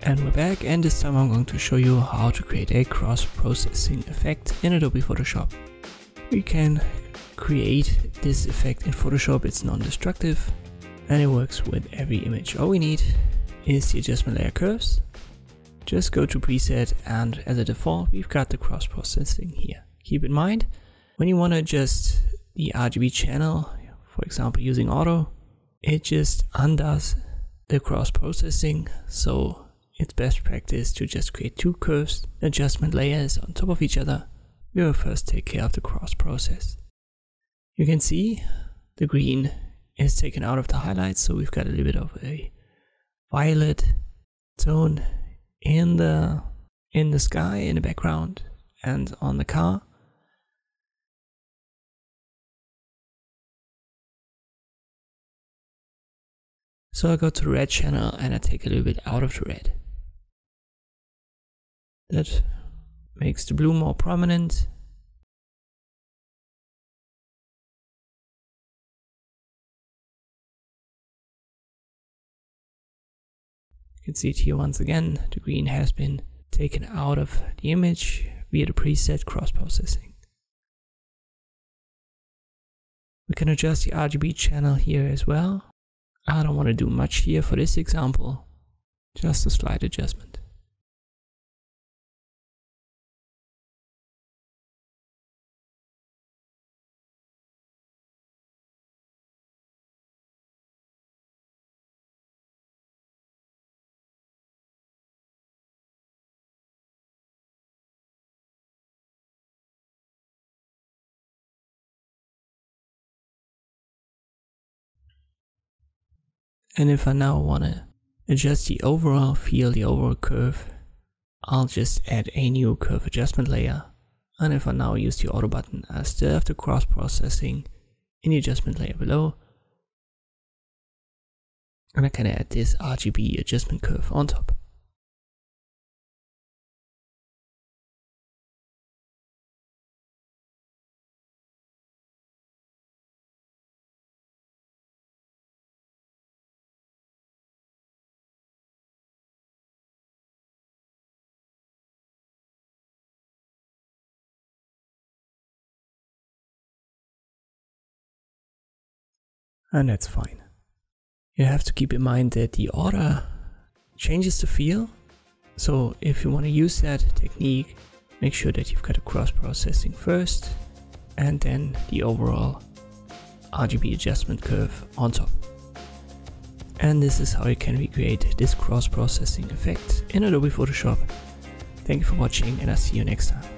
And we're back, and this time I'm going to show you how to create a cross-processing effect in Adobe Photoshop. We can create this effect in Photoshop. It's non-destructive and it works with every image. All we need is the adjustment layer curves. Just go to preset, and as a default we've got the cross-processing here. Keep in mind, when you want to adjust the RGB channel, for example using auto, it just undoes the cross-processing, so it's best practice to just create two curves adjustment layers on top of each other. We will first take care of the cross-process. You can see the green is taken out of the highlights, so we've got a little bit of a violet tone in the sky, in the background, and on the car. So I go to the red channel and I take a little bit out of the red. That makes the blue more prominent. You can see it here once again, the green has been taken out of the image via the preset cross-processing. We can adjust the RGB channel here as well. I don't want to do much here for this example, just a slight adjustment. And if I now want to adjust the overall feel, the overall curve, I'll just add a new curve adjustment layer. And if I now use the auto button, I still have the cross-processing in the adjustment layer below. And I can add this RGB adjustment curve on top. And that's fine. You have to keep in mind that the order changes the feel. So if you want to use that technique, make sure that you've got a cross-processing first and then the overall RGB adjustment curve on top. And this is how you can recreate this cross-processing effect in Adobe Photoshop. Thank you for watching, and I'll see you next time.